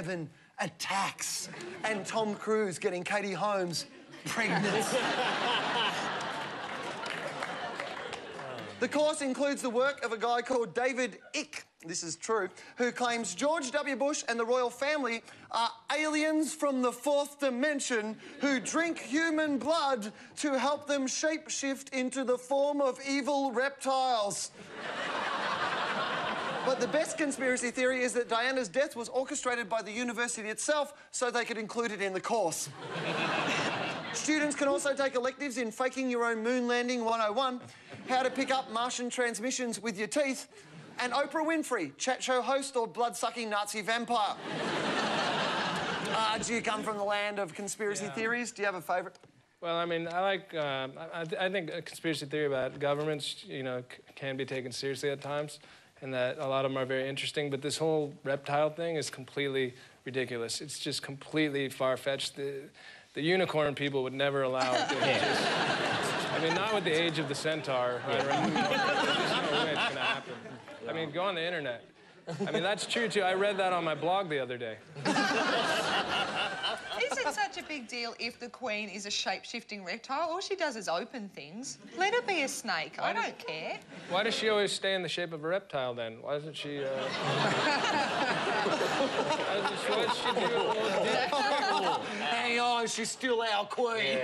7 attacks and Tom Cruise getting Katie Holmes pregnant. The course includes the work of a guy called David Icke, this is true, who claims George W. Bush and the royal family are aliens from the 4th dimension who drink human blood to help them shape-shift into the form of evil reptiles. But the best conspiracy theory is that Diana's death was orchestrated by the university itself so they could include it in the course. Students can also take electives in Faking Your Own Moon Landing 101, How to Pick Up Martian Transmissions with Your Teeth, and Oprah Winfrey, chat show host or blood-sucking Nazi vampire. Do you come from the land of conspiracy theories? Do you have a favourite? Well, I mean, I like, I think a conspiracy theory about governments, you know, can be taken seriously at times, and that a lot of them are very interesting, but this whole reptile thing is completely ridiculous. It's just completely far-fetched. The unicorn people would never allow it. I mean, not with the age of the centaur, right? There's no way it's gonna happen. I mean, go on the internet. I mean, that's true, too. I read that on my blog the other day. Is it such a big deal if the Queen is a shape-shifting reptile? All she does is open things. Let her be a snake. I don't care. Why does she always stay in the shape of a reptile, then? Why doesn't she, why does she do it all? Hang on, she's still our Queen.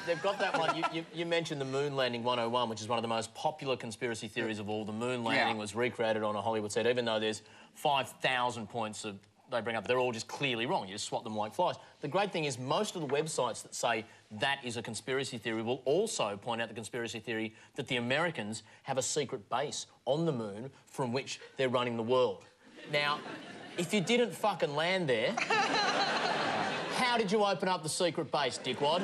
They've got that one. You mentioned the Moon Landing 101, which is one of the most popular conspiracy theories of all. The moon landing was recreated on a Hollywood set, even though there's 5,000 points of they bring up, they're all just clearly wrong. You just swat them like flies. The great thing is most of the websites that say that is a conspiracy theory will also point out the conspiracy theory that the Americans have a secret base on the moon from which they're running the world. Now, if you didn't fucking land there, how did you open up the secret base, dickwad?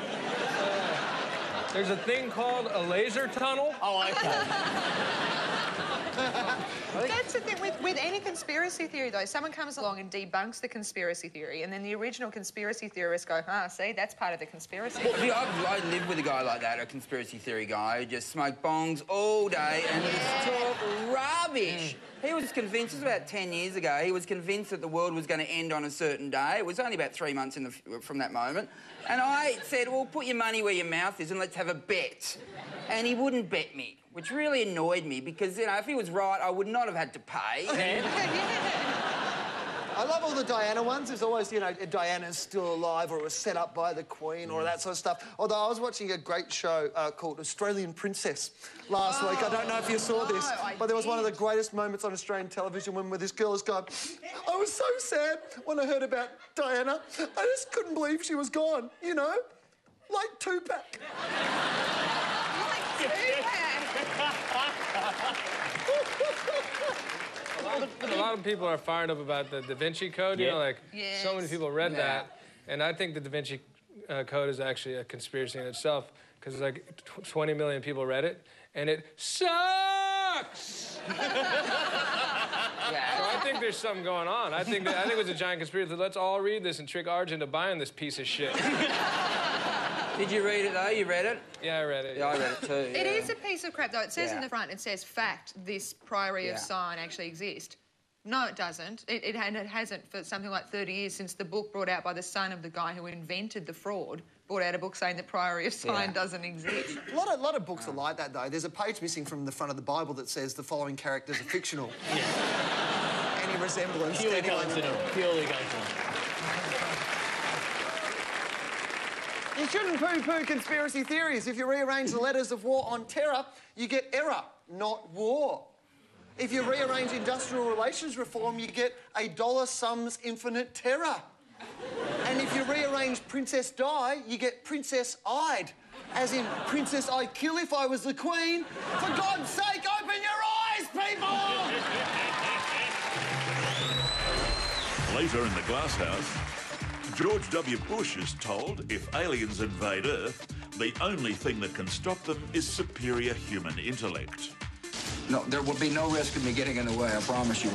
There's a thing called a laser tunnel. Oh, OK. That's the thing with any conspiracy theory, though. Someone comes along and debunks the conspiracy theory, and then the original conspiracy theorists go, see, that's part of the conspiracy. Well, see, I live with a guy like that, a conspiracy theory guy, who just smoked bongs all day and just talk rubbish. He was convinced, this was about 10 years ago, he was convinced that the world was going to end on a certain day. It was only about 3 months from that moment. And I said, well, put your money where your mouth is and let's have a bet. And he wouldn't bet me, which really annoyed me because, you know, if he was right, I would not have had to pay. I love all the Diana ones. There's always, you know, Diana's still alive or it was set up by the Queen or that sort of stuff. Although I was watching a great show called Australian Princess last week. I don't know if you saw this, but there was one of the greatest moments on Australian television when this girl is going, I was so sad when I heard about Diana. I just couldn't believe she was gone, you know? Like Tupac. A lot of people are fired up about the Da Vinci Code. You know, like, so many people read that. And I think the Da Vinci Code is actually a conspiracy in itself, because like 20 million people read it, and it sucks! So I think there's something going on. I think it was a giant conspiracy. Let's all read this and trick Arjun into buying this piece of shit. Did you read it, though? You read it? Yeah, I read it. Yeah, I read it too. It is a piece of crap, though. It says in the front, it says, fact, this Priory of Sion actually exists. No, it doesn't. It hasn't for something like 30 years since the book brought out by the son of the guy who invented the fraud brought out a book saying the Priory of Sion doesn't exist. A lot of books are like that, though. There's a page missing from the front of the Bible that says the following characters are fictional. Any resemblance to anyone. Purely coincidence. You shouldn't poo-poo conspiracy theories. If you rearrange the letters of war on terror, you get error, not war. If you rearrange industrial relations reform, you get a dollar sums infinite terror. And if you rearrange Princess Di, you get Princess-I'd. As in, Princess I'd kill if I was the Queen. For God's sake, open your eyes, people! Later in the glass house, George W. Bush is told if aliens invade Earth, the only thing that can stop them is superior human intellect. No, there will be no risk of me getting in the way, I promise you.